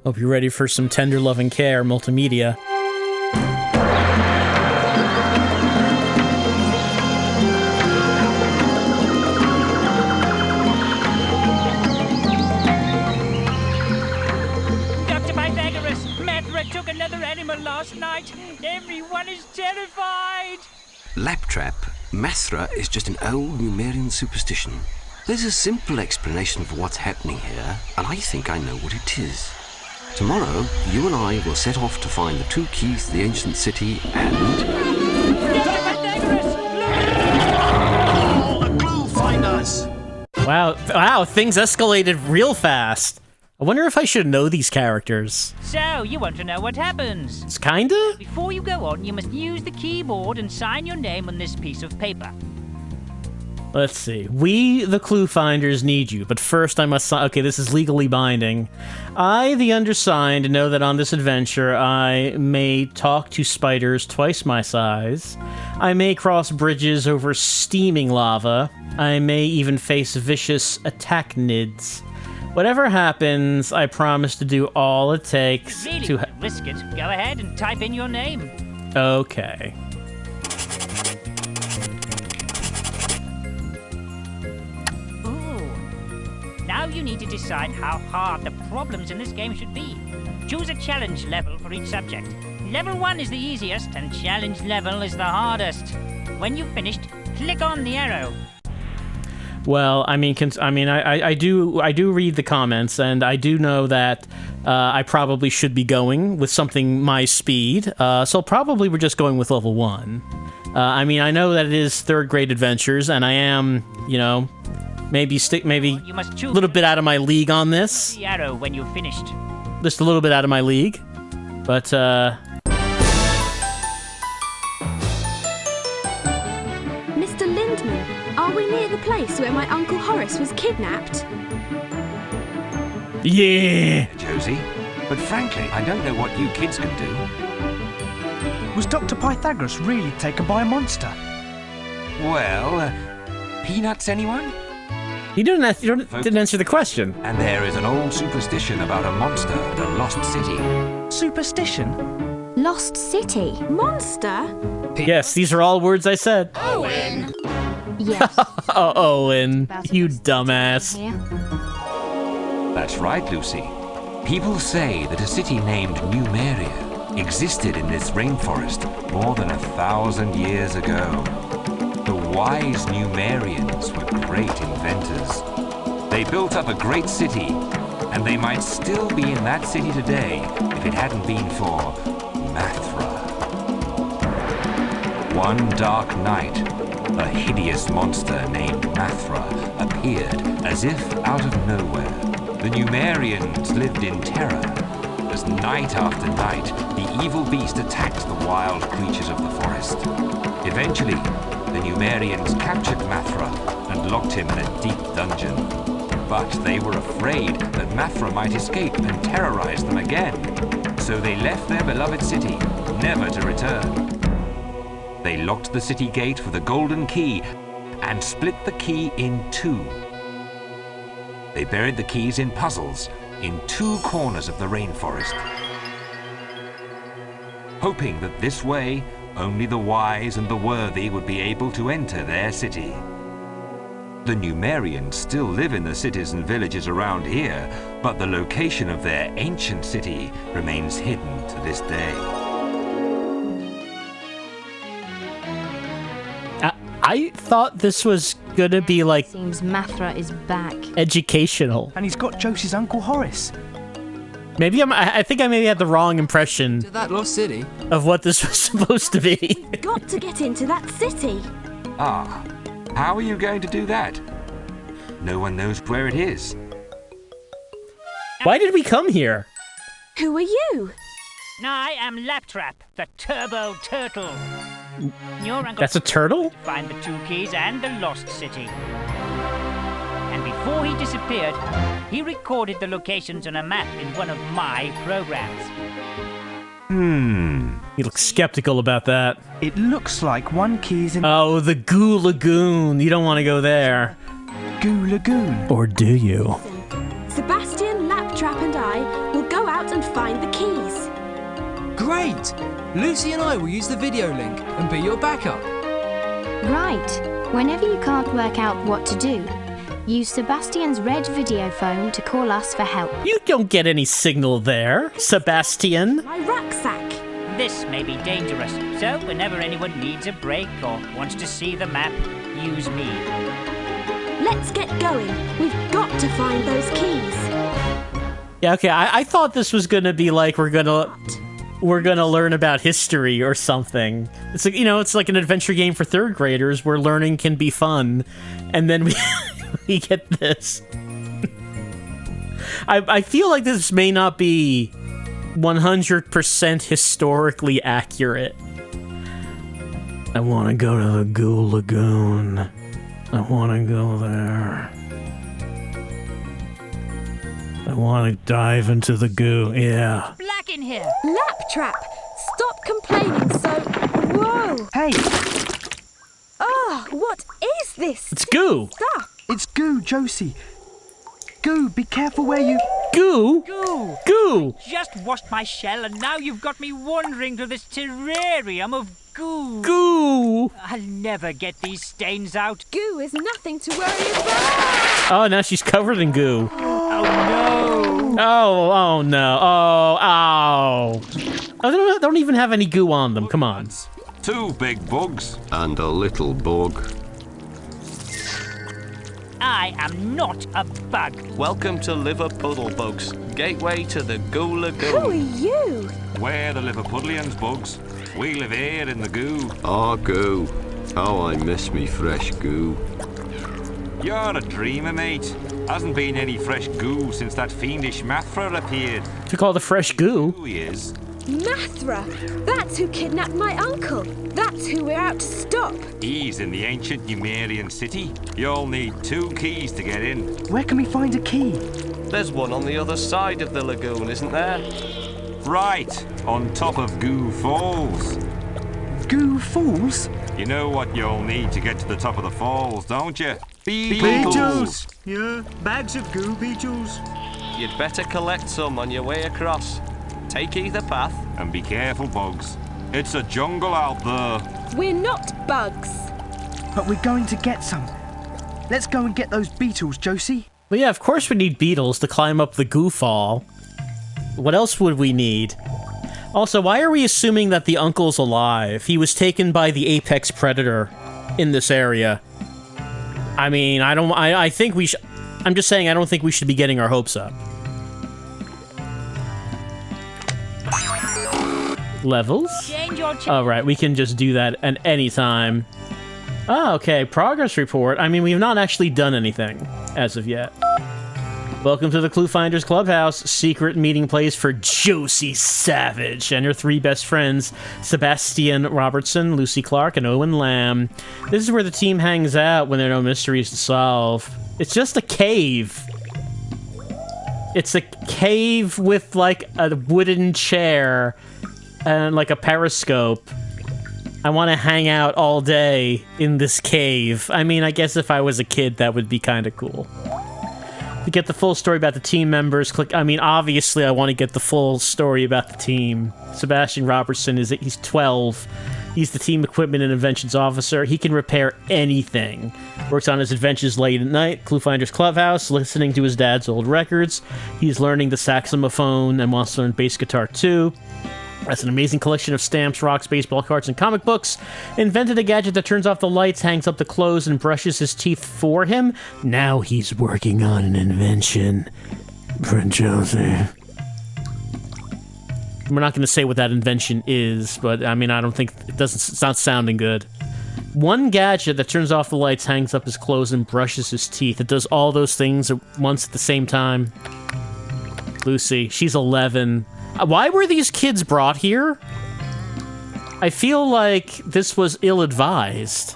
Hope you're ready for some tender love and care multimedia. Dr. Pythagoras, Methra took another animal last night. Everyone is terrified. Laptrap, Methra is just an old Numerian superstition. There's a simple explanation for what's happening here, and I think I know what it is. Tomorrow, you and I will set off to find the two keys to the ancient city and... Dr. Pythagoras, The Cluefinders! Wow, things escalated real fast. I wonder if I should know these characters. So, you want to know what happens? It's kinda? Before you go on, you must use the keyboard and sign your name on this piece of paper. Let's see. We, the Cluefinders, need you, but first I must sign... Okay, this is legally binding. I, the undersigned, know that on this adventure I may talk to spiders twice my size. I may cross bridges over steaming lava. I may even face vicious attacknids. Whatever happens, I promise to do all it takes Really, to... risk it. Go ahead and type in your name. Okay. Now you need to decide how hard the problems in this game should be. Choose a challenge level for each subject. Level 1 is the easiest, and challenge level is the hardest. When you've finished, click on the arrow. Well, I do read the comments, and I do know that I probably should be going with something my speed. So probably we're just going with level 1. I know that it is third grade adventures, and I am, maybe You must choose a little bit out of my league on this. the arrow when you've finished. Just a little bit out of my league. But, Mr. Lindman, are we near the place where my Uncle Horace was kidnapped? yeah! Josie, but frankly, I don't know what you kids can do. Was Dr. Pythagoras really taken by a monster? Well, peanuts, anyone? You didn't answer the question. And there is an old superstition about a monster at a lost city. Superstition? Lost City? Monster? Yes, these are all words I said. Owen! Yes. Oh, Owen, you dumbass. That's right, Lucy. People say that a city named Numeria existed in this rainforest more than 1,000 years ago. The wise Numerians were great inventors. They built up a great city, and they might still be in that city today if it hadn't been for Methra. One dark night, a hideous monster named Methra appeared as if out of nowhere. The Numerians lived in terror as night after night the evil beast attacked the wild creatures of the forest. Eventually, the Numerians captured Methra and locked him in a deep dungeon. But they were afraid that Methra might escape and terrorize them again. So they left their beloved city, never to return. They locked the city gate with a golden key and split the key in two. They buried the keys in puzzles in two corners of the rainforest, hoping that this way only the wise and the worthy would be able to enter their city. The Numerians still live in the cities and villages around here, but the location of their ancient city remains hidden to this day. I thought this was gonna be like Seems Methra is back. educational. And he's got Josie's Uncle Horace. Maybe I think I maybe had the wrong impression To that lost city? of what this was supposed to be. Got to get into that city. Ah, how are you going to do that? No one knows where it is. Why did we come here? Who are you? I am Laptrap, the Turbo Turtle. Your uncle That's a turtle? find the two keys and the lost city. And before he disappeared, he recorded the locations on a map in one of my programs. You look skeptical about that. It looks like one key's in Oh, the Goo Lagoon. You don't want to go there. Goo Lagoon. Or do you? Sebastian, Laptrap and I will go out and find the keys. Great! Lucy and I will use the video link and be your backup. Right. Whenever you can't work out what to do, use Sebastian's red video phone to call us for help. You don't get any signal there, Sebastian. My rucksack. This may be dangerous, so whenever anyone needs a break or wants to see the map, use me. Let's get going. We've got to find those keys. Yeah, okay, I thought this was gonna be like we're gonna learn about history or something. It's like, it's like an adventure game for third graders where learning can be fun, and then we get this. I feel like this may not be 100% historically accurate. I want to go to the Goo Lagoon. I want to go there. I want to dive into the goo, yeah. Black in here! Laptrap, stop complaining so... Whoa! Hey, Oh, what is this? It's goo! Stuff. it's Goo, Josie. Goo, be careful where you... Goo? Goo! Goo! Just washed my shell and now you've got me wandering through this terrarium of goo. Goo! I'll never get these stains out. Goo is nothing to worry about. Oh, now she's covered in goo. Oh no! Oh no. Oh. They don't even have any goo on them. Come on. 2 big bugs. And a little bug. I am not a bug. Welcome to Liver Puddle Bugs, gateway to the Goo Who are Lagoon. you? We're the Liverpudlians, bugs. We live here in the goo. Ah, goo. How I miss me fresh goo. You're a dreamer, mate. Hasn't been any fresh goo since that fiendish Mathra appeared. We call the fresh goo. Who he is? Mathra. That's who kidnapped my uncle. That's who we're out to stop. He's in the ancient Numerian city. You'll need 2 keys to get in. Where can we find a key? There's one on the other side of the lagoon, isn't there? Right, on top of Goo Falls. Goo Falls? You know what you'll need to get to the top of the falls, don't you? Beetles! Yeah, bags of goo beetles. You'd better collect some on your way across. Take either path. And be careful, bugs. It's a jungle out there. We're not bugs. But we're going to get some. Let's go and get those beetles, Josie. Well, yeah, of course we need beetles to climb up the Goo Fall. What else would we need? Also, why are we assuming that the uncle's alive? He was taken by the apex predator in this area. I mean, I think we should... I'm just saying I don't think we should be getting our hopes up. Levels? Change your Oh, right, we can just do that at any time. Oh, okay, progress report. I mean, we have not actually done anything as of yet. Welcome to the Cluefinders Clubhouse, secret meeting place for Josie Savage and her 3 best friends, Sebastian Robertson, Lucy Clark, and Owen Lamb. This is where the team hangs out when there are no mysteries to solve. It's just a cave. It's a cave with, like, a wooden chair and, like, a periscope. I want to hang out all day in this cave. I mean, I guess if I was a kid, that would be kind of cool. To get the full story about the team members, click... I mean, obviously, I want to get the full story about the team. Sebastian Robertson, he's 12. He's the team equipment and inventions officer. He can repair anything. Works on his adventures late at night, Cluefinders Clubhouse, listening to his dad's old records. He's learning the saxophone and wants to learn bass guitar, too. Has an amazing collection of stamps, rocks, baseball cards, and comic books. Invented a gadget that turns off the lights, hangs up the clothes, and brushes his teeth for him. Now he's working on an invention for Josie. We're not going to say what that invention is, but I mean, I don't think it's not sounding good. One gadget that turns off the lights, hangs up his clothes, and brushes his teeth. It does all those things at once at the same time. Lucy, she's 11. Why were these kids brought here? I feel like this was ill-advised.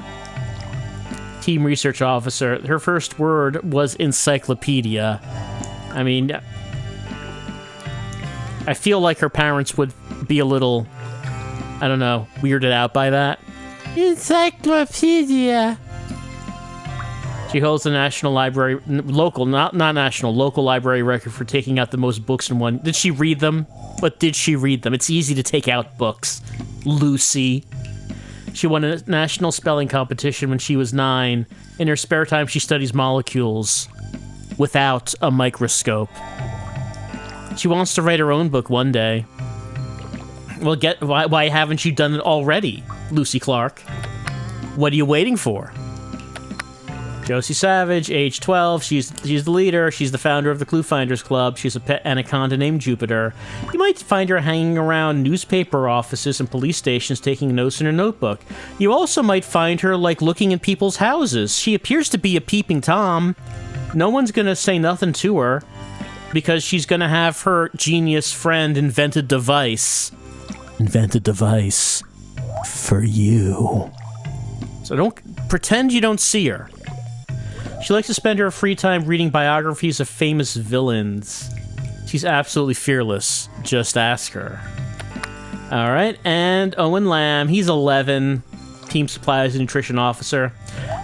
Team research officer. Her first word was encyclopedia. I mean, I feel like her parents would be a little, I don't know, weirded out by that. Encyclopedia. She holds the national library, local library record for taking out the most books in one. Did she read them? But did she read them? It's easy to take out books. Lucy. She won a national spelling competition when she was 9. In her spare time, she studies molecules without a microscope. She wants to write her own book one day. Well, why haven't you done it already, Lucy Clark? What are you waiting for? Josie Savage, age 12. She's the leader. She's the founder of the Cluefinders Club. She's a pet anaconda named Jupiter. You might find her hanging around newspaper offices and police stations taking notes in her notebook. You also might find her, looking in people's houses. She appears to be a peeping Tom. No one's gonna say nothing to her because she's gonna have her genius friend invent a device. Invent a device for you. So don't pretend you don't see her. She likes to spend her free time reading biographies of famous villains. She's absolutely fearless. Just ask her. All right, and Owen Lamb. He's 11. Team supplies and nutrition officer.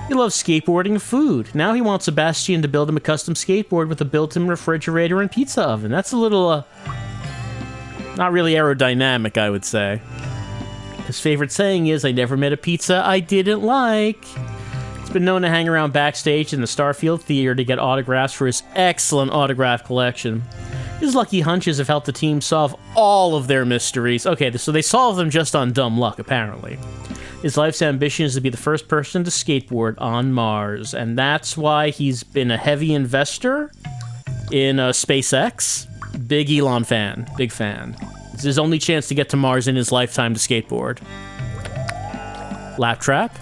He loves skateboarding and food. Now he wants Sebastian to build him a custom skateboard with a built-in refrigerator and pizza oven. That's a little, not really aerodynamic, I would say. His favorite saying is, "I never met a pizza I didn't like." He's been known to hang around backstage in the Starfield Theater to get autographs for his excellent autograph collection. His lucky hunches have helped the team solve all of their mysteries. Okay, so they solve them just on dumb luck, apparently. His life's ambition is to be the first person to skateboard on Mars, and that's why he's been a heavy investor in SpaceX. Big Elon fan. Big fan. It's his only chance to get to Mars in his lifetime to skateboard. Lap Trap.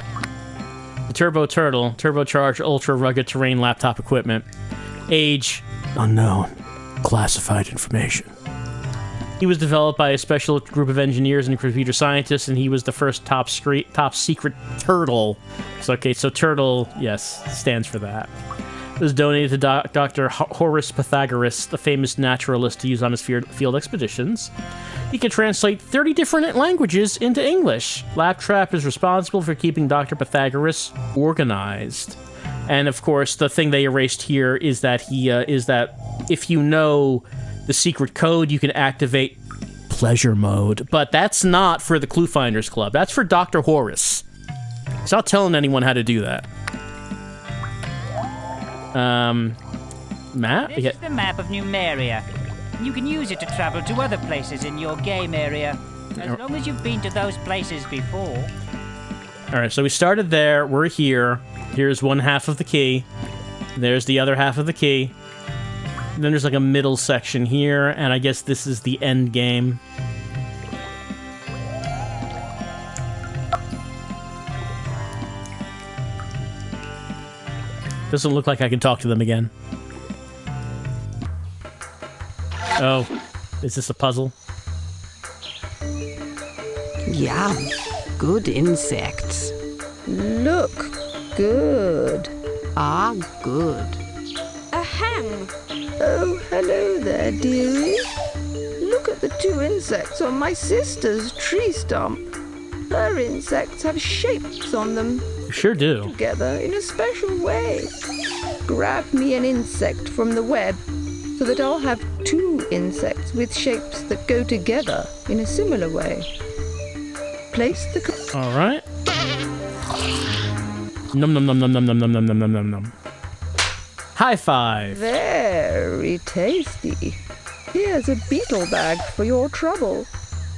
The Turbo Turtle, turbocharged ultra-rugged terrain laptop equipment. Age, unknown. Classified information. He was developed by a special group of engineers and computer scientists, and he was the first top secret turtle. So turtle, yes, stands for that. It was donated to Dr. Horace Pythagoras, the famous naturalist, to use on his field expeditions. He can translate 30 different languages into English. Laptrap is responsible for keeping Dr. Pythagoras organized. And of course, the thing they erased here is that if you know the secret code, you can activate pleasure mode. But that's not for the Cluefinders Club. That's for Dr. Horace. He's not telling anyone how to do that. Map? This is the map of Numeria. You can use it to travel to other places in your game area, as long as you've been to those places before. Alright, so we started there. We're here. Here's one half of the key. There's the other half of the key. And then there's a middle section here, and I guess this is the end game. Doesn't look like I can talk to them again. Oh, is this a puzzle? Yum, good insects. Look, good. Ah, good. Ahem. Oh, hello there, dearie. Look at the 2 insects on my sister's tree stump. Her insects have shapes on them. Sure do. Together in a special way. Grab me an insect from the web so that I'll have 2 insects with shapes that go together in a similar way. Place the... All right. Num num num num num num num num num num num. High five. Very tasty. Here's a beetle bag for your trouble.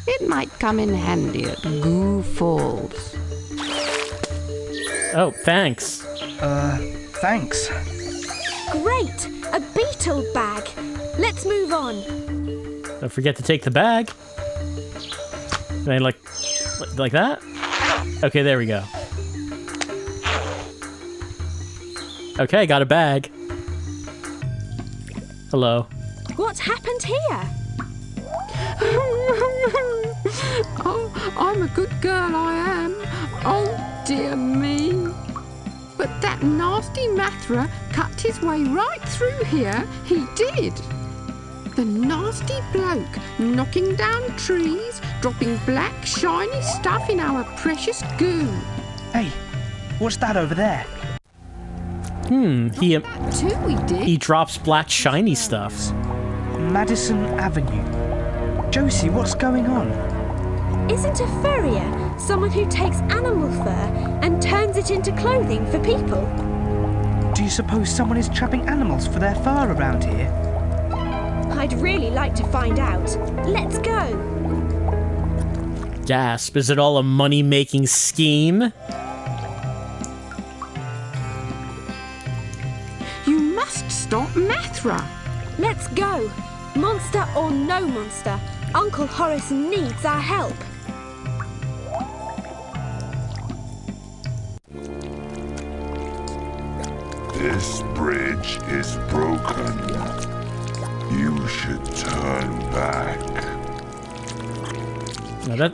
It might come in handy at Goo Falls. Oh, thanks. Thanks. Great! A beetle bag. Let's move on. Don't forget to take the bag. Can I like that? Okay, there we go. Okay, got a bag. Hello. What's happened here? Oh, I'm a good girl, I am. Oh, dear me. But that nasty Mathra cut his way right through here. He did. The nasty bloke knocking down trees, dropping black, shiny stuff in our precious goo. Hey, what's that over there? He Too we did. he drops black shiny stuff. Madison Avenue. Josie, what's going on? Isn't a furrier someone who takes animal fur and turns it into clothing for people? Do you suppose someone is trapping animals for their fur around here? I'd really like to find out. Let's go. Gasp, is it all a money-making scheme? You must stop Mathra. Let's go. Monster or no monster, Uncle Horace needs our help. This bridge is broken. You should turn back. Now that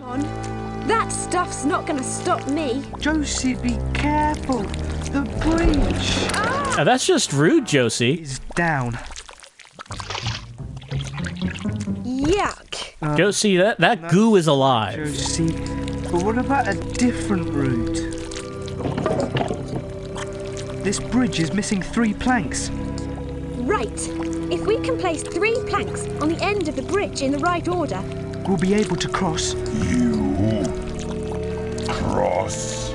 That stuff's not gonna stop me. Josie, be careful. The bridge now that's just rude, Josie. is down. Yuck. Josie, that goo is alive. Josie, but what about a different route? This bridge is missing 3 planks. Right. If we can place 3 planks on the end of the bridge in the right order, We'll be able to cross. You cross.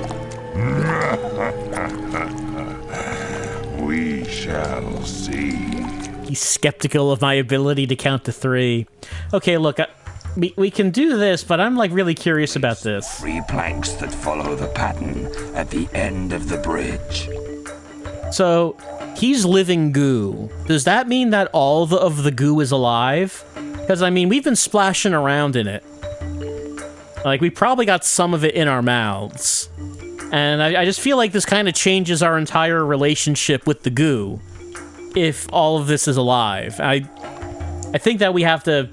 We shall see. He's skeptical of my ability to count to 3. Okay, look, we can do this, but I'm like really curious about this. 3 planks that follow the pattern at the end of the bridge. So, he's living goo. Does that mean that all of the goo is alive? Because, I mean, we've been splashing around in it. Like, we probably got some of it in our mouths. And I just feel like this kind of changes our entire relationship with the goo. If all of this is alive. I think that we have to,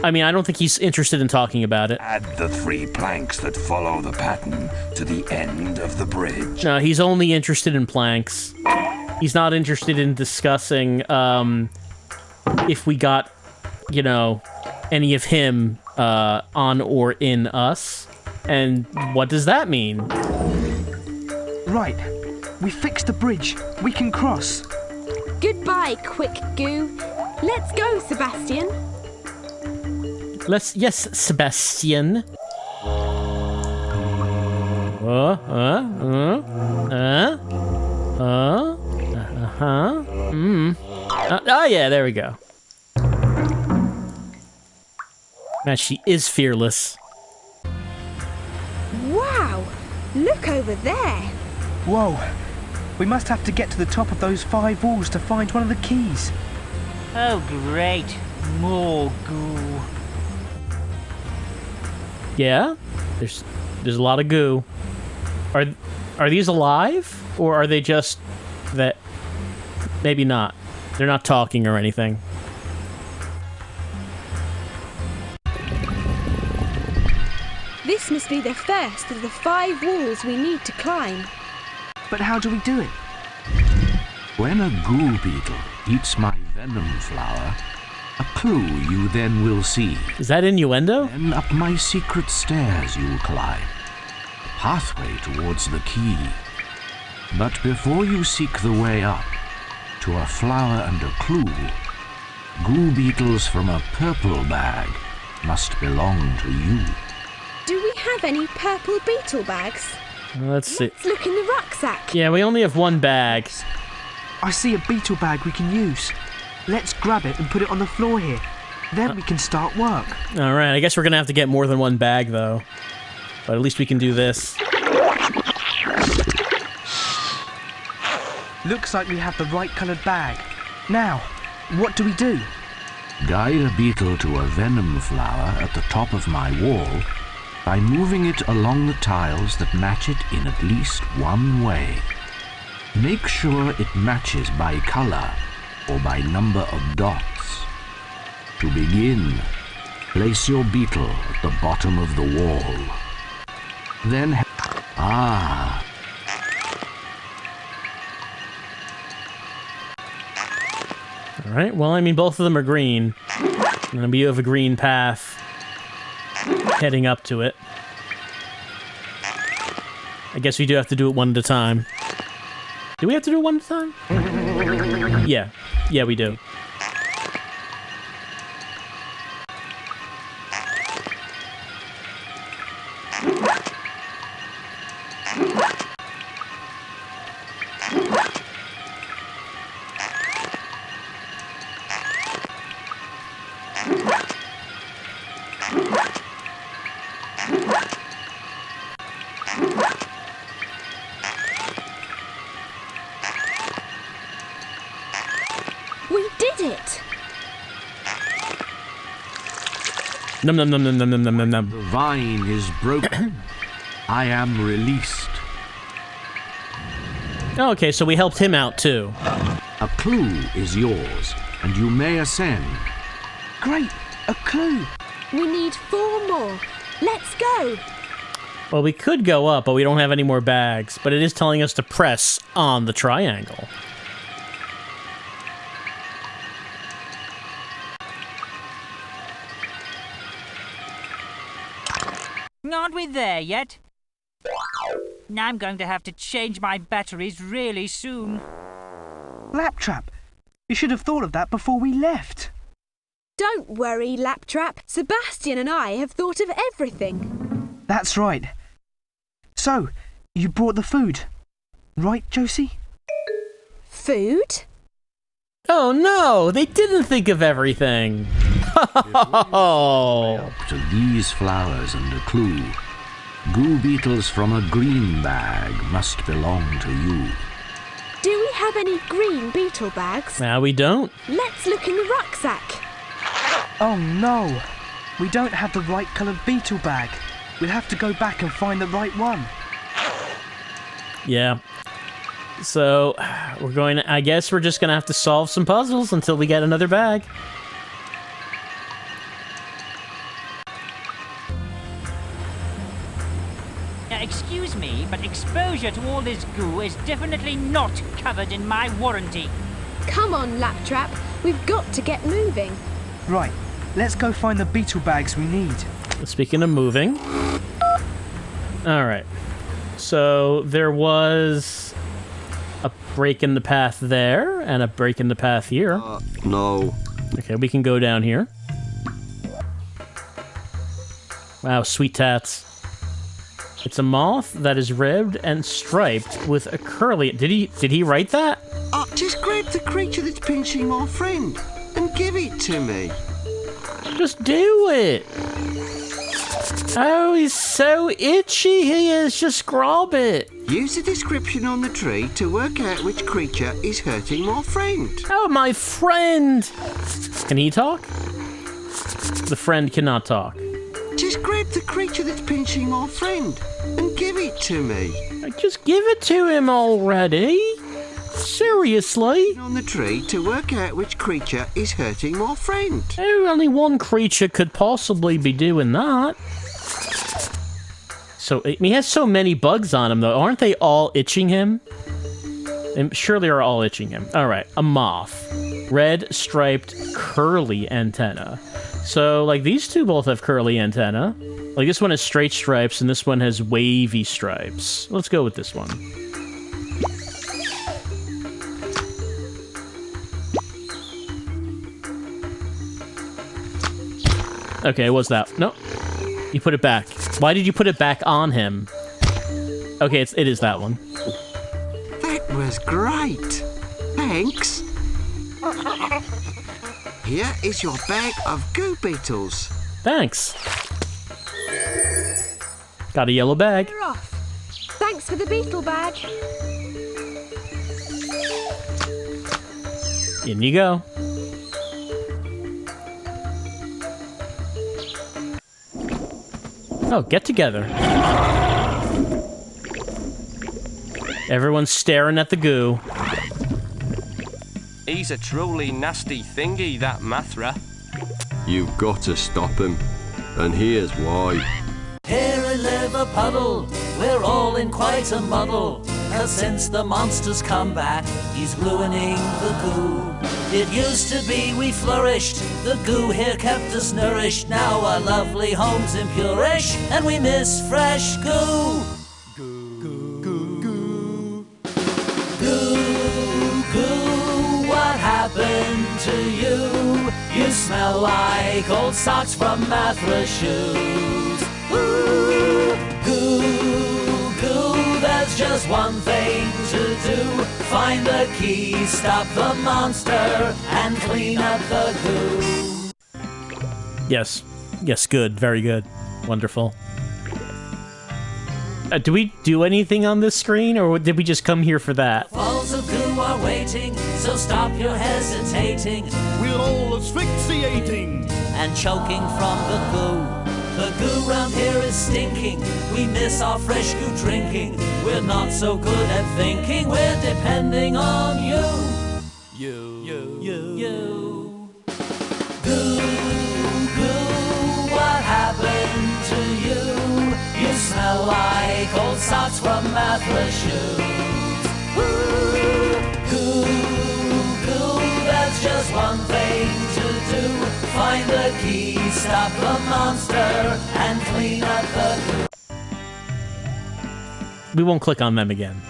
I mean, I don't think he's interested in talking about it. Add the 3 planks that follow the pattern to the end of the bridge. No, he's only interested in planks. He's not interested in discussing, if we got, you know, any of him, on or in us. And what does that mean? Right. We fixed the bridge. We can cross. goodbye, quick goo. Let's go, Sebastian. Yes, Sebastian. Oh yeah, there we go. Man, she is fearless. Wow! Look over there. Whoa. We must have to get to the top of those 5 walls to find one of the keys. Oh, great. More goo. Yeah? There's a lot of goo. Are these alive? Or are they just that... Maybe not. They're not talking or anything. This must be the first of the 5 walls we need to climb. But how do we do it? When a goo beetle eats my venom flower, a clue you then will see. Is that innuendo? Then up my secret stairs you'll climb. A pathway towards the key. But before you seek the way up to a flower and a clue, goo beetles from a purple bag must belong to you. Do we have any purple beetle bags? Let's see. Let's look in the rucksack. Yeah, we only have 1 bag. I see a beetle bag we can use. Let's grab it and put it on the floor here. Then we can start work. Alright, I guess we're gonna have to get more than 1 bag, though. But at least we can do this. Looks like we have the right coloured bag. Now, what do we do? Guide a beetle to a venom flower at the top of my wall by moving it along the tiles that match it in at least one way. Make sure it matches by color or by number of dots. To begin, place your beetle at the bottom of the wall. Then, Alright, well, I mean, both of them are green. And you have a green path heading up to it. I guess we do have to do it one at a time. Do we have to do it one time? Yeah. Yeah, we do. We did it! Num num num num num num num num. The vine is broken. I am released. Oh, okay, so we helped him out too. A clue is yours, and you may ascend. Great! A clue! We need 4 more. Let's go! Well, we could go up, but we don't have any more bags. But it is telling us to press on the triangle. Aren't we there yet? Now I'm going to have to change my batteries really soon. Laptrap! You should have thought of that before we left. Don't worry, Laptrap. Sebastian and I have thought of everything. That's right. So, you brought the food. Right, Josie? Food? Oh no! They didn't think of everything! Oh! Up to these flowers and a clue. Goo beetles from a green bag must belong to you. Do we have any green beetle bags? Now we don't. Let's look in the rucksack. Oh no! We don't have the right coloured beetle bag. We'll have to go back and find the right one. Yeah. So, we're going to, I guess we're just going to have to solve some puzzles until we get another bag. Now, excuse me, but exposure to all this goo is definitely not covered in my warranty. Come on, Laptrap. We've got to get moving. Right, let's go find the beetle bags we need. Speaking of moving. Alright. So, there was a break in the path there, and a break in the path here. No. Okay, we can go down here. Wow, sweet tats. It's a moth that is ribbed and striped with a curly... Did he write that? Just grab the creature that's pinching my friend and give it to me. Just do it. Oh, he's so itchy he is. Just grab it. Use the description on the tree to work out which creature is hurting my friend. Oh, my friend. Can he talk? The friend cannot talk. Just grab the creature that's pinching my friend and give it to me. Just give it to him already. Seriously? On the tree to work out which creature is hurting my friend. Oh, only one creature could possibly be doing that. So, he has so many bugs on him, though. Aren't they all itching him? And surely are all itching him. Alright, a moth. Red, striped, curly antenna. So, like, these two both have curly antenna. Like, this one has straight stripes, and this one has wavy stripes. Let's go with this one. Okay, what's that? No. You put it back. Why did you put it back on him? Okay, it is that one. That was great. Thanks. Here is your bag of goo beetles. Thanks. Got a yellow bag. We're off. Thanks for the beetle bag. In you go. Oh, get together. Everyone's staring at the goo. He's a truly nasty thingy, that Mathra. You've got to stop him, and here's why. Here I live a puddle, we're all in quite a muddle. Cause since the monster's come back, he's ruining the goo. It used to be we flourished, the goo here kept us nourished. Now our lovely home's impurish, and we miss fresh goo. Goo. smell like old socks from Mathra's shoes. Ooh, goo, goo, there's just one thing to do. Find the key, stop the monster, and clean up the goo. Yes. Yes, good. Very good. Wonderful. Do we do anything on this screen, or did we just come here for that? Falls of goo are waiting, so stop your hesitating. We're all asphyxiating and choking from the goo. The goo round here is stinking. We miss our fresh goo drinking. We're not so good at thinking. We're depending on you. You. Goo, goo, what happened to you? You smell like old socks from Mathra's shoes. Ooh, goo, goo, that's just one thing to do. Find the key, stop the monster, and clean up the goo. We won't click on them again.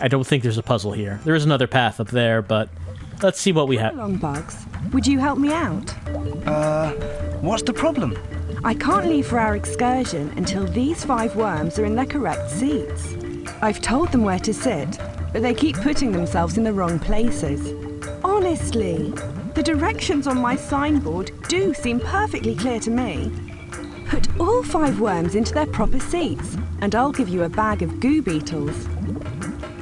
I don't think there's a puzzle here. There is another path up there, but let's see what we have. Long Bugs. Would you help me out? What's the problem? I can't leave for our excursion until these 5 worms are in their correct seats. I've told them where to sit, but they keep putting themselves in the wrong places. Honestly, the directions on my signboard do seem perfectly clear to me. Put all 5 worms into their proper seats, and I'll give you a bag of goo beetles.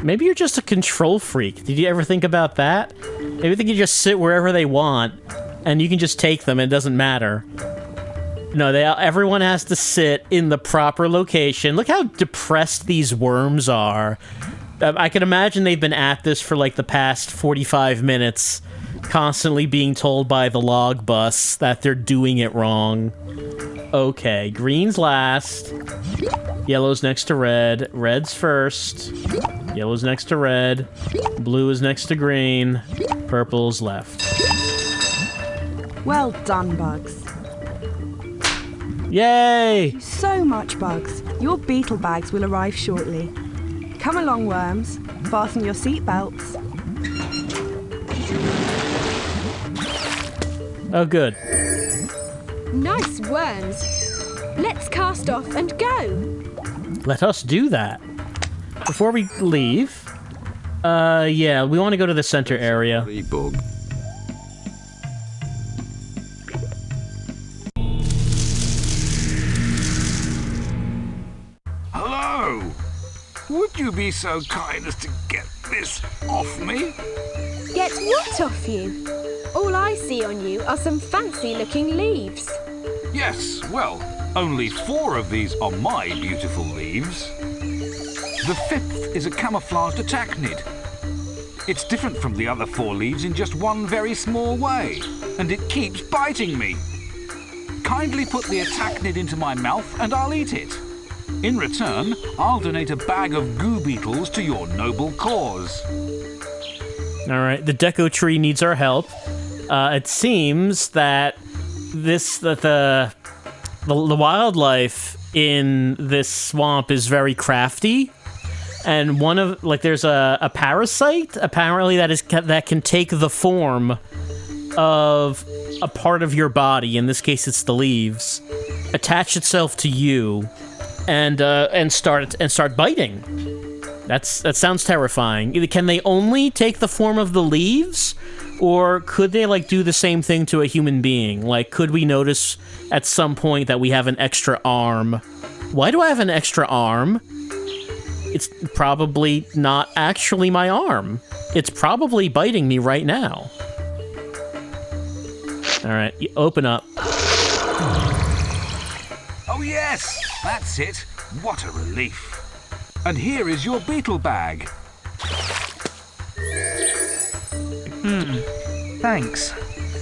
Maybe you're just a control freak. Did you ever think about that? Maybe they can just sit wherever they want, and you can just take them, and it doesn't matter. No, everyone has to sit in the proper location. Look how depressed these worms are. I can imagine they've been at this for like the past 45 minutes, constantly being told by the log bus that they're doing it wrong. Okay, green's last. Yellow's next to red. Red's first. Yellow's next to red. Blue is next to green. Purple's left. Well done, Bugs. Yay! So much, Bugs. Your beetle bags will arrive shortly. Come along, worms. Fasten your seat belts. Oh, good. Nice worms. Let's cast off and go. Let us do that. Before we leave, yeah, we want to go to the center area. Hello! Would you be so kind as to get this off me? Get what off you? All I see on you are some fancy-looking leaves. Yes, well, only 4 of these are my beautiful leaves. The 5th is a camouflaged arachnid. It's different from the other 4 leaves in just one very small way, and it keeps biting me. Kindly put the arachnid into my mouth and I'll eat it. In return, I'll donate a bag of goo beetles to your noble cause. Alright, the deco tree needs our help. It seems that the wildlife in this swamp is very crafty, and there's a parasite apparently that can take the form of a part of your body. In this case, it's the leaves. Attach itself to you, and start biting. That sounds terrifying. Can they only take the form of the leaves? Or could they, do the same thing to a human being? Could we notice at some point that we have an extra arm? Why do I have an extra arm? It's probably not actually my arm. It's probably biting me right now. Alright, open up. Oh yes, that's it. What a relief. And here is your beetle bag. Thanks.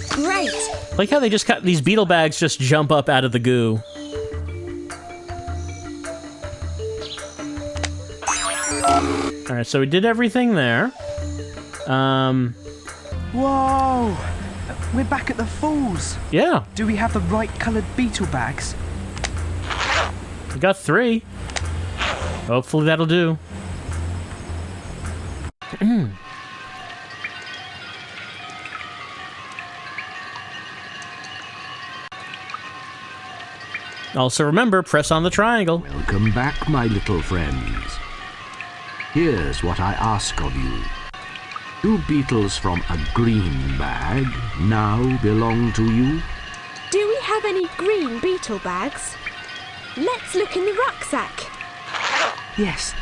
Great. Like how they just got these beetle bags just jump up out of the goo. Alright, so we did everything there. Whoa! We're back at the falls. Yeah. Do we have the right coloured beetle bags? We got 3. Hopefully that'll do. Also remember, press on the triangle. Welcome back, my little friends. Here's what I ask of you. 2 beetles from a green bag now belong to you? Do we have any green beetle bags? Let's look in the rucksack. Yes,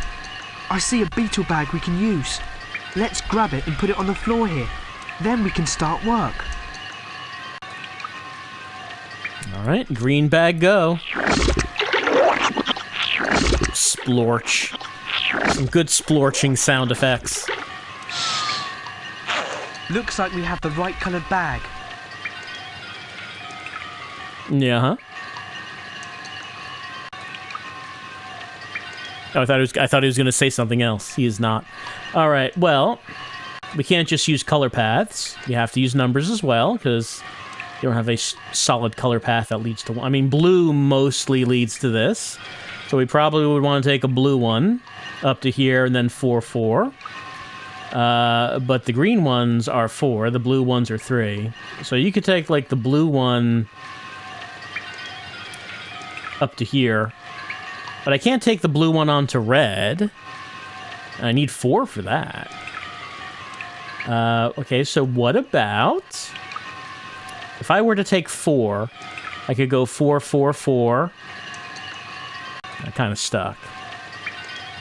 I see a beetle bag we can use. Let's grab it and put it on the floor here. Then we can start work. Alright, green bag go. Splorch. Some good splorching sound effects. Looks like we have the right coloured bag. Yeah, huh? Oh, I thought he was going to say something else. He is not. All right. Well, we can't just use color paths. You have to use numbers as well, because you don't have a solid color path that leads to one. I mean, blue mostly leads to this, so we probably would want to take a blue one up to here and then 4, 4. But the green ones are 4. The blue ones are 3. So you could take like the blue one up to here. But I can't take the blue one onto red. I need 4 for that. Okay, so what about... If I were to take 4, I could go 4, 4, 4. I kind of stuck.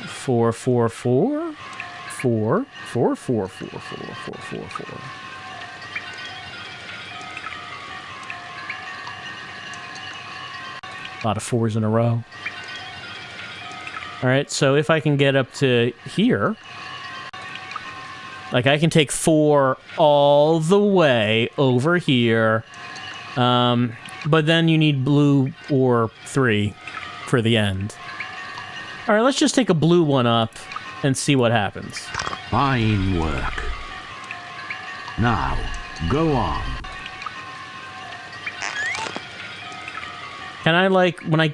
4, 4, 4. 4, 4, 4, 4, 4, 4, 4, 4. A lot of 4s in a row. Alright, so if I can get up to here, like I can take 4 all the way over here, but then you need blue or 3 for the end. Alright, let's just take a blue one up and see what happens. Fine work. Now, go on. Can I, like, can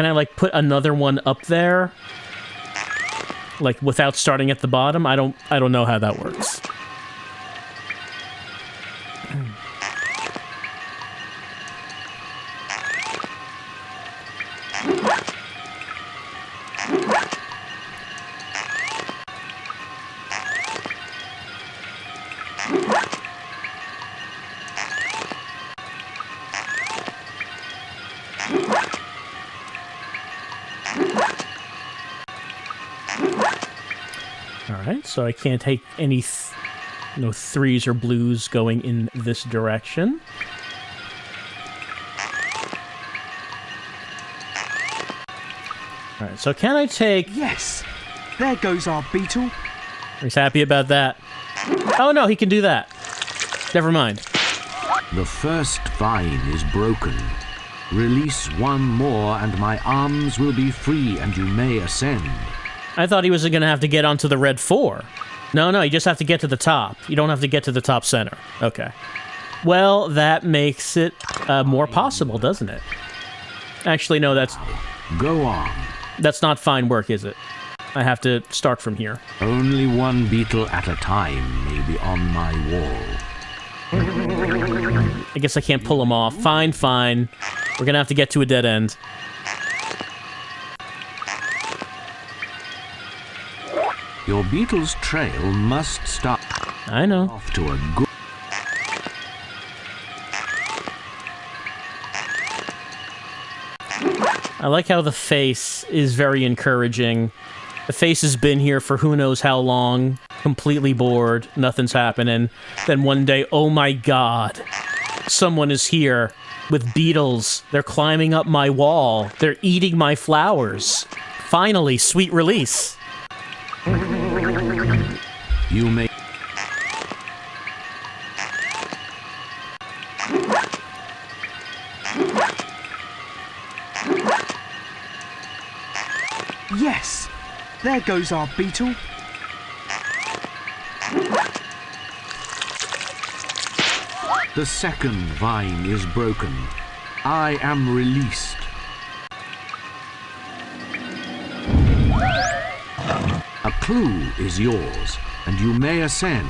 I, like, put another one up there? Like, without starting at the bottom? I don't know how that works. Alright, so I can't take any no 3s or blues going in this direction. Alright, so can I take... Yes! There goes our beetle. He's happy about that. Oh no, he can do that. Never mind. The first vine is broken. Release one more and my arms will be free and you may ascend. I thought he was going to have to get onto the red 4. No, you just have to get to the top. You don't have to get to the top center. Okay. Well, that makes it more possible, doesn't it? Actually, no, that's... Go on. That's not fine work, is it? I have to start from here. Only one beetle at a time may be on my wall. I guess I can't pull him off. Fine. We're going to have to get to a dead end. Your beetle's trail must start. I know. Off to a good. I like how the face is very encouraging. The face has been here for who knows how long, completely bored, nothing's happening. Then one day, oh my god, someone is here with beetles. They're climbing up my wall. They're eating my flowers. Finally, sweet release. You may... Yes! There goes our beetle. The second vine is broken. I am released. A clue is yours, and you may ascend.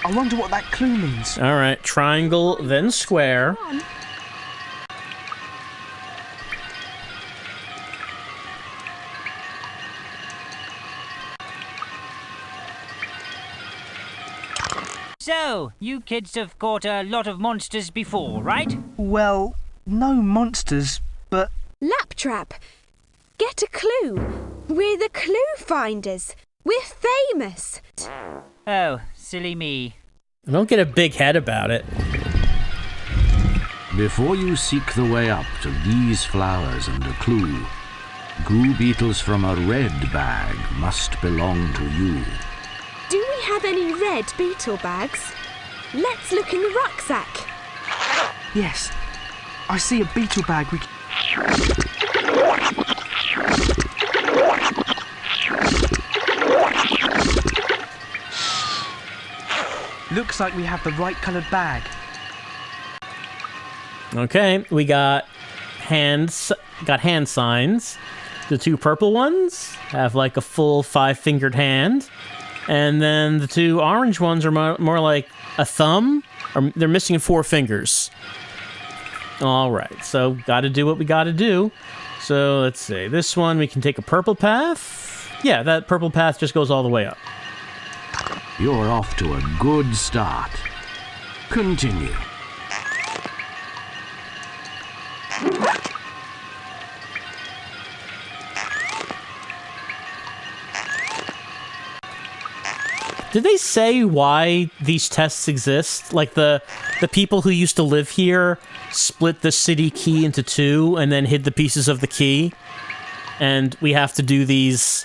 I wonder what that clue means. All right, triangle, then square. So, you kids have caught a lot of monsters before, right? Well, no monsters, but... Laptrap, get a clue. We're the Cluefinders. We're famous. Oh, silly me. Don't get a big head about it. Before you seek the way up to these flowers and a clue, goo beetles from a red bag must belong to you. Do we have any red beetle bags? Let's look in the rucksack. Yes, I see a beetle bag we can... Looks like we have the right coloured bag. Okay, we got hand signs. The two purple ones have like a full 5-fingered hand. And then the two orange ones are more like a thumb, or they're missing 4 fingers. All right, so got to do what we got to do. So let's see. This one, we can take a purple path. Yeah, that purple path just goes all the way up. You're off to a good start. Continue. Did they say why these tests exist? Like the people who used to live here split the city key into 2 and then hid the pieces of the key, and we have to do these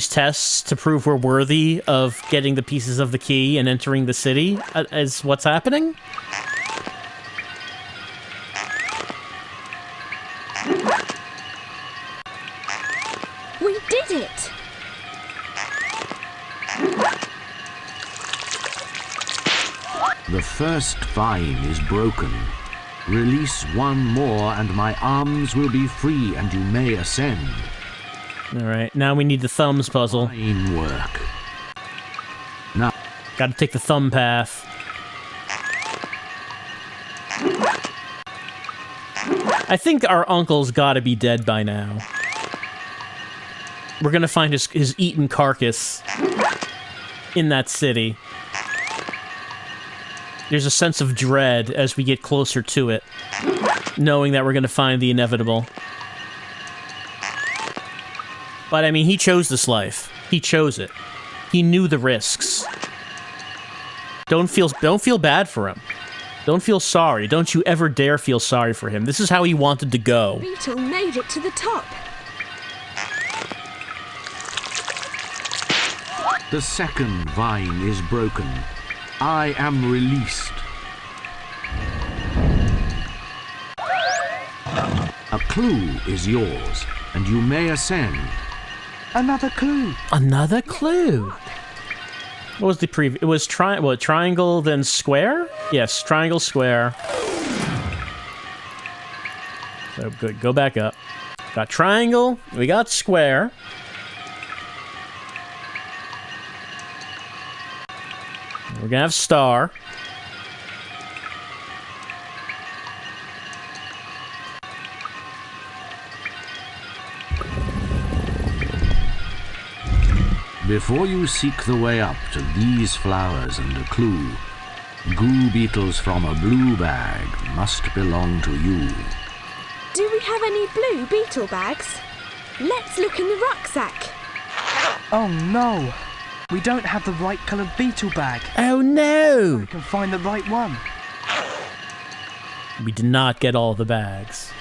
tests to prove we're worthy of getting the pieces of the key and entering the city. Is what's happening? We did it! The first vine is broken. Release one more and my arms will be free and you may ascend. Alright, now we need the thumbs puzzle. Fine work. Now, gotta take the thumb path. I think our uncle's gotta be dead by now. We're gonna find his eaten carcass in that city. There's a sense of dread as we get closer to it, knowing that we're gonna find the inevitable. But I mean, he chose this life. He chose it. He knew the risks. Don't feel bad for him. Don't feel sorry. Don't you ever dare feel sorry for him. This is how he wanted to go. Beetle made it to the top. the second vine is broken. I am released. A clue is yours, and you may ascend. Another clue. Another clue. What was the previous? It was triangle, then square? Yes, triangle, square. So good, go back up. Got triangle, we got square. We're gonna have star. Before you seek the way up to these flowers and a clue, goo beetles from a blue bag must belong to you. Do we have any blue beetle bags? Let's look in the rucksack. Oh no! We don't have the right coloured beetle bag. Oh no! We can find the right one. We did not get all the bags.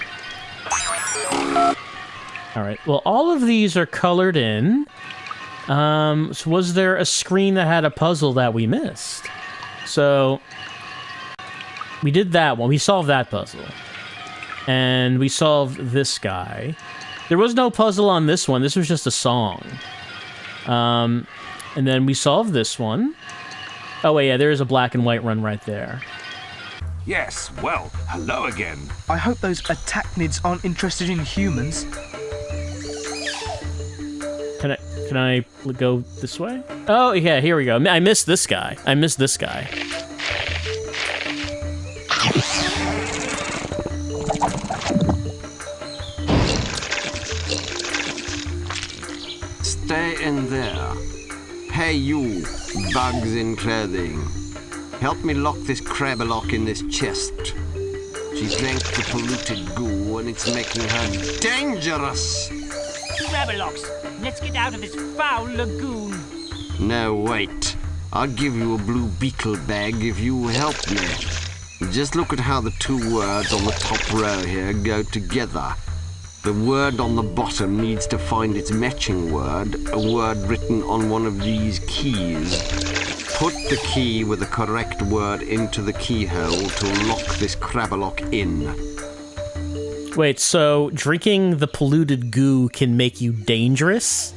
Alright, well all of these are colored in. So was there a screen that had a puzzle that we missed? So we did that one. We solved that puzzle. And we solved this guy. There was no puzzle on this one. This was just a song. And then we solved this one. Oh, wait, yeah, there is a black and white run right there. Yes, well, hello again. I hope those arachnids aren't interested in humans. Can I go this way? Oh, yeah, here we go. I missed this guy. Stay in there. Hey, you, bugs in clothing. Help me lock this crabberlock in this chest. She drank the polluted goo and it's making her dangerous. Crabberlocks, let's get out of this foul lagoon. No, wait. I'll give you a blue beetle bag if you help me. Just look at how the two words on the top row here go together. The word on the bottom needs to find its matching word, a word written on one of these keys. Put the key with the correct word into the keyhole to lock this crabberlock in. Wait, so drinking the polluted goo can make you dangerous?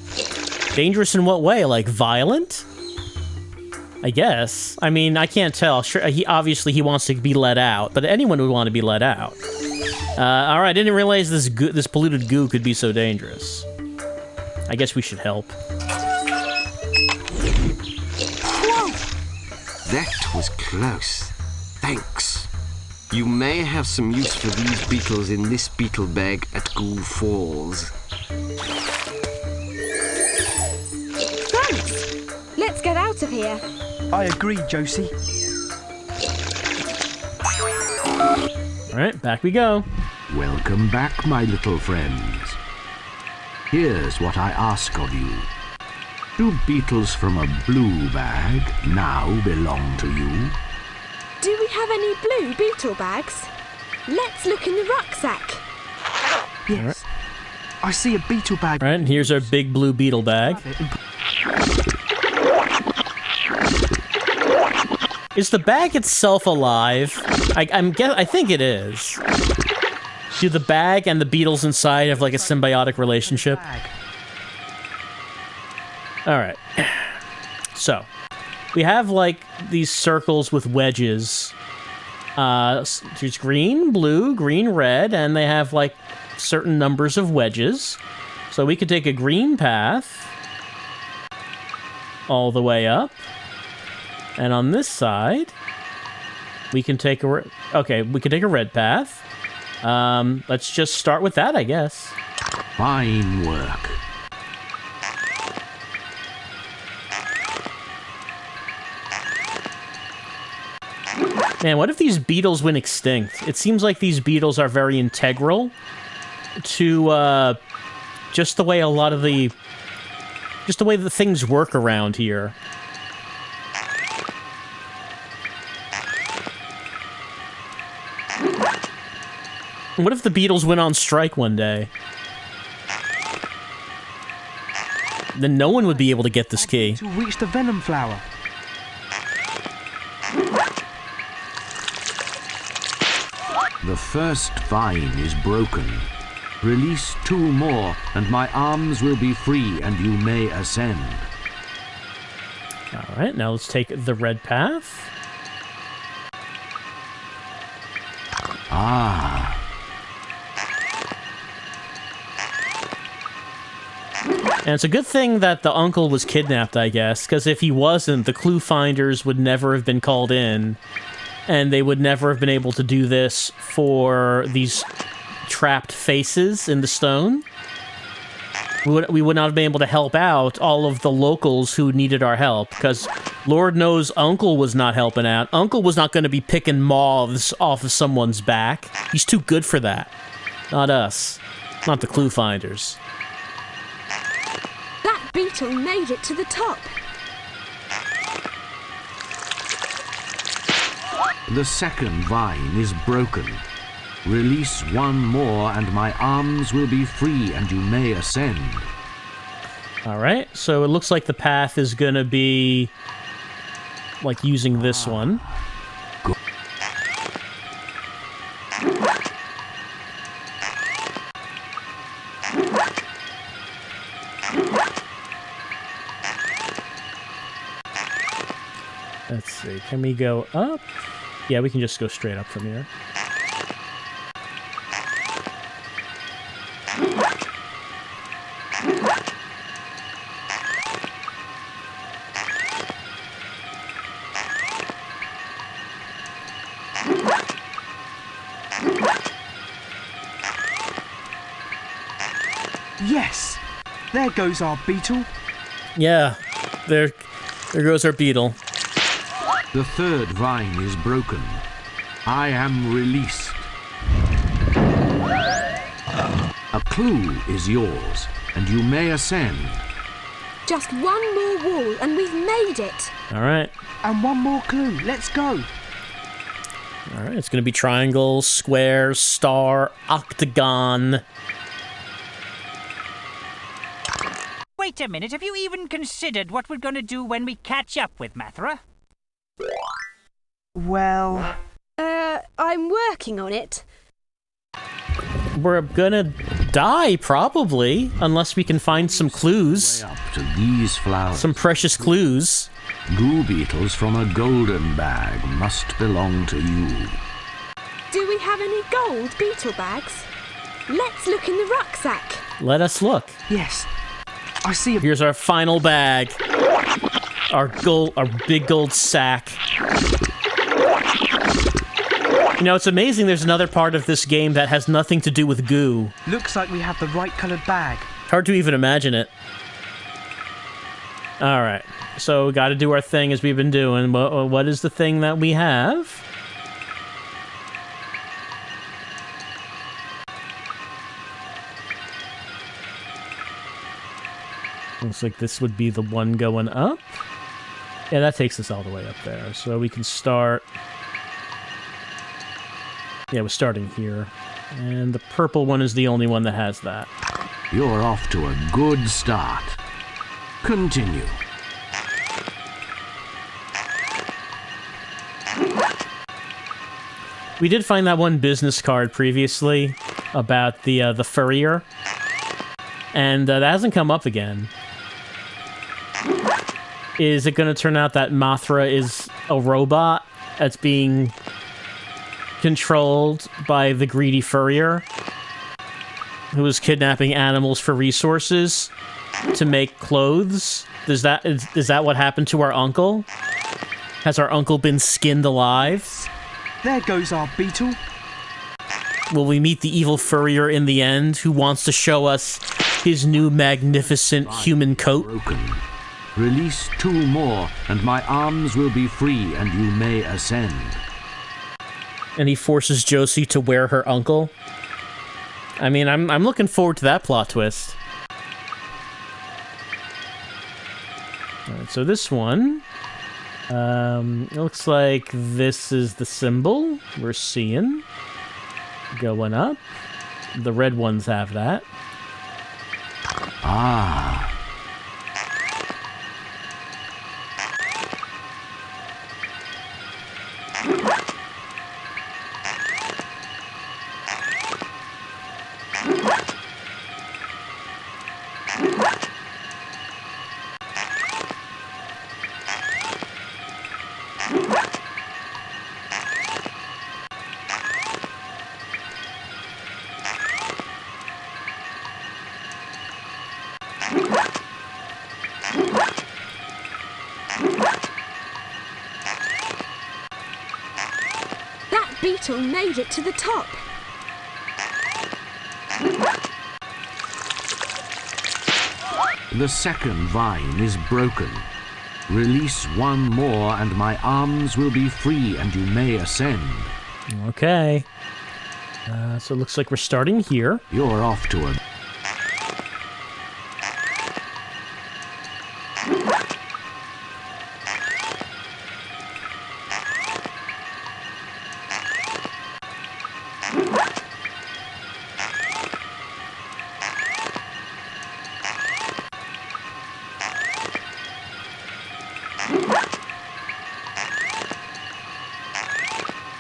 Dangerous in what way? Like violent? I guess. I mean, I can't tell. Sure, he wants to be let out, but anyone would want to be let out. All right, I didn't realize this polluted goo could be so dangerous. I guess we should help. Whoa! That was close. Thanks. You may have some use for these beetles in this beetle bag at Goo Falls. Thanks. Let's get out of here. I agree, Josie. All right, back we go. Welcome back, my little friends. Here's what I ask of you. Do beetles from a blue bag now belong to you? Do we have any blue beetle bags? Let's look in the rucksack. Yes. I see a beetle bag. All right, and here's our big blue beetle bag. Is the bag itself alive? I think it is. Do the bag and the beetles inside have like a symbiotic relationship? Alright. So, we have like these circles with wedges. There's green, blue, green, red, and they have like certain numbers of wedges. So we could take a green path all the way up. And on this side, we can take a red path. Let's just start with that, I guess. Fine work. Man, what if these beetles went extinct? It seems like these beetles are very integral to just the way the things work around here. What if the Beatles went on strike one day? Then no one would be able to get this key. To reach the venom flower. The first vine is broken. Release 2 more, and my arms will be free, and you may ascend. All right, now let's take the red path. Ah. And it's a good thing that the uncle was kidnapped, I guess, because if he wasn't, the Cluefinders would never have been called in, and they would never have been able to do this for these trapped faces in the stone. We would not have been able to help out all of the locals who needed our help, because Lord knows Uncle was not helping out. Uncle was not going to be picking moths off of someone's back. He's too good for that. Not us. Not the Cluefinders. That beetle made it to the top. The second vine is broken. Release 1 more, and my arms will be free, and you may ascend. Alright, so it looks like the path is gonna be like using this one. Let's see, can we go up? Yeah, we can just go straight up from here. Yes! There goes our beetle. Yeah, there goes our beetle. The third vine is broken. I am released. A clue is yours, and you may ascend. Just one more wall and we've made it. All right. And one more clue. Let's go. All right, it's going to be triangle, square, star, octagon. Wait a minute, have you even considered what we're going to do when we catch up with Mathra? Well... I'm working on it. We're gonna die, probably, unless we can find some clues. Up to these flowers. Some precious clues. Goo beetles from a golden bag must belong to you. Do we have any gold beetle bags? Let's look in the rucksack. Let us look. Yes. I see a... Here's our final bag. Our big gold sack. You know, it's amazing there's another part of this game that has nothing to do with goo. Looks like we have the right coloured bag. Hard to even imagine it. Alright, so we gotta do our thing as we've been doing. What is the thing that we have? Looks like this would be the one going up. Yeah, that takes us all the way up there. So we can start... Yeah, we're starting here. And the purple one is the only one that has that. You're off to a good start. Continue. We did find that one business card previously about the furrier. And that hasn't come up again. Is it going to turn out that Mathra is a robot that's being controlled by the greedy furrier who is kidnapping animals for resources to make clothes? Is that what happened to our uncle? Has our uncle been skinned alive? There goes our beetle. Will we meet the evil furrier in the end who wants to show us his new magnificent human coat? Broken. Release 2 more, and my arms will be free, and you may ascend. And he forces Josie to wear her uncle. I mean, I'm looking forward to that plot twist. Alright, so this one... it looks like this is the symbol we're seeing. Going up. The red ones have that. Ah. That beetle made it to the top. The second vine is broken. Release 1 more, and my arms will be free, and you may ascend. Okay. So it looks like we're starting here. You're off to a...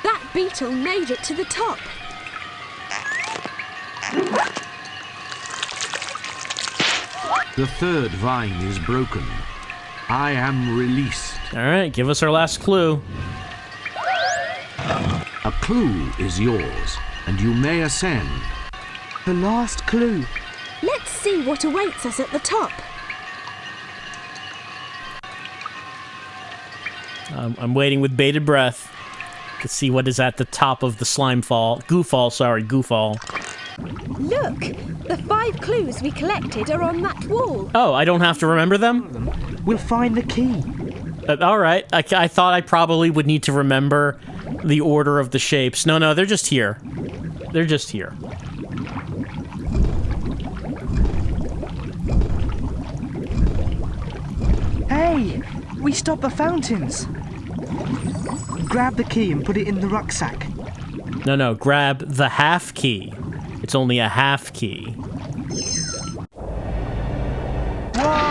That beetle made it to the top. The third vine is broken. I am released. Alright, give us our last clue. A clue is yours, and you may ascend. The last clue. Let's see what awaits us at the top. I'm waiting with bated breath to see what is at the top of the slime fall. Goo Fall, sorry, Goo Fall. Look, the 5 clues we collected are on that wall. Oh, I don't have to remember them? We'll find the key. All right. I thought I probably would need to remember the order of the shapes. No, they're just here. They're just here. Hey, we stopped the fountains. Grab the key and put it in the rucksack. No, grab the half key. It's only a half key. Oh,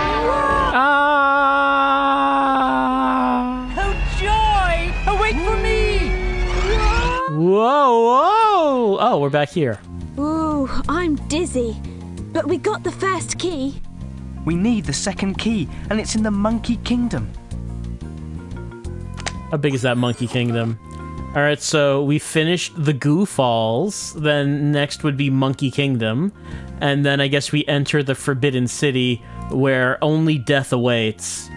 joy! Wait for me! Whoa! Oh, we're back here. Ooh, I'm dizzy. But we got the first key. We need the second key, and it's in the Monkey Kingdom. How big is that Monkey Kingdom? All right, so we finished the Goo Falls. Then next would be Monkey Kingdom. And then I guess we enter the Forbidden City, where only death awaits.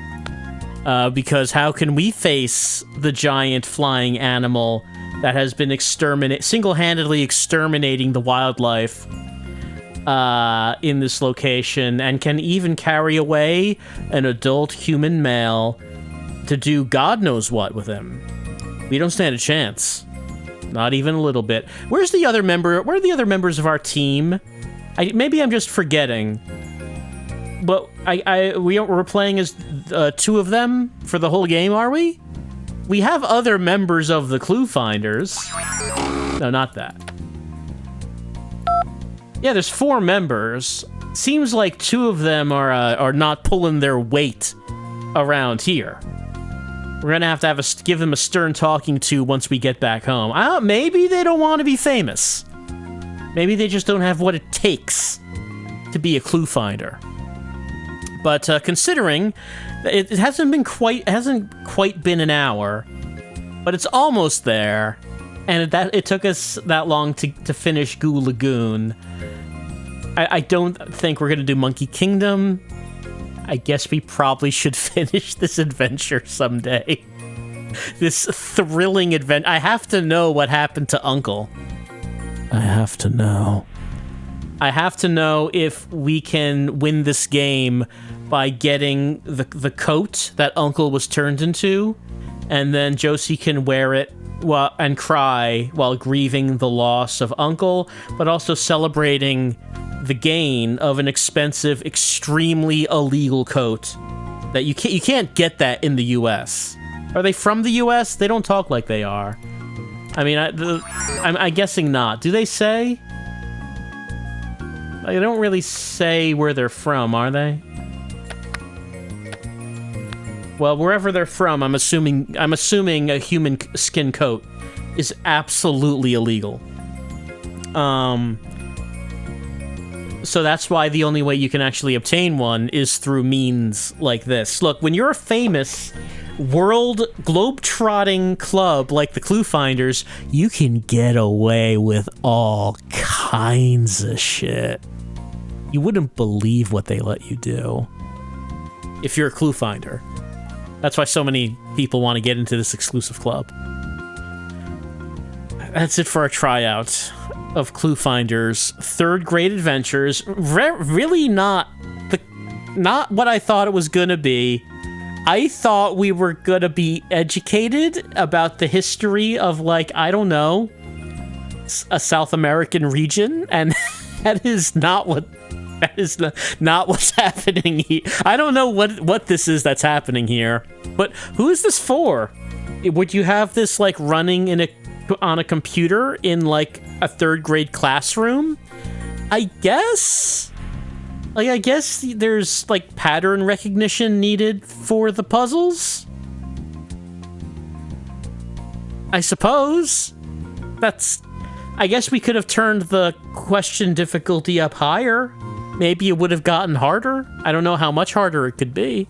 Because how can we face the giant flying animal that has been single-handedly exterminating the wildlife in this location, and can even carry away an adult human male to do God knows what with him? We don't stand a chance. Not even a little bit. Where are the other members of our team? Maybe I'm just forgetting. But we're playing as 2 of them for the whole game, are we? We have other members of the Cluefinders. No, not that. Yeah, there's 4 members. Seems like 2 of them are not pulling their weight around here. We're gonna have to give them a stern talking to once we get back home. Maybe they don't want to be famous. Maybe they just don't have what it takes to be a Cluefinder. But considering it hasn't quite been an hour, but it's almost there, and it took us that long to finish Goo Lagoon. I don't think we're gonna do Monkey Kingdom. I guess we probably should finish this adventure someday. This thrilling adventure. I have to know what happened to Uncle. I have to know. I have to know if we can win this game by getting the coat that Uncle was turned into, and then Josie can wear it and cry while grieving the loss of Uncle, but also celebrating the gain of an expensive, extremely illegal coat that you can't get that in the U.S. Are they from the U.S.? They don't talk like they are. I mean, I'm guessing not. Do they say? They don't really say where they're from, are they? Well, wherever they're from, I'm assuming a human skin coat is absolutely illegal. So that's why the only way you can actually obtain one is through means like this. Look, when you're a famous world globe-trotting club like the Cluefinders, you can get away with all kinds of shit. You wouldn't believe what they let you do if you're a Cluefinder. That's why so many people want to get into this exclusive club. That's it for our tryout of Cluefinders' 3rd grade adventures. Really not what I thought it was gonna be. I thought we were gonna be educated about the history of, like, I don't know, a South American region, and that is not what's happening here. I don't know what this is that's happening here. But who is this for? Would you have this, like, running on a computer in, like, a 3rd grade classroom? I guess there's, like, pattern recognition needed for the puzzles. I suppose. I guess we could have turned the question difficulty up higher. Maybe it would have gotten harder. I don't know how much harder it could be.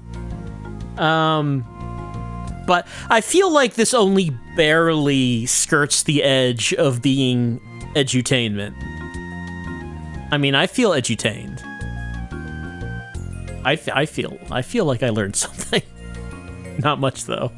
But I feel like this only barely skirts the edge of being edutainment. I mean, I feel edutained. I feel like I learned something. Not much, though.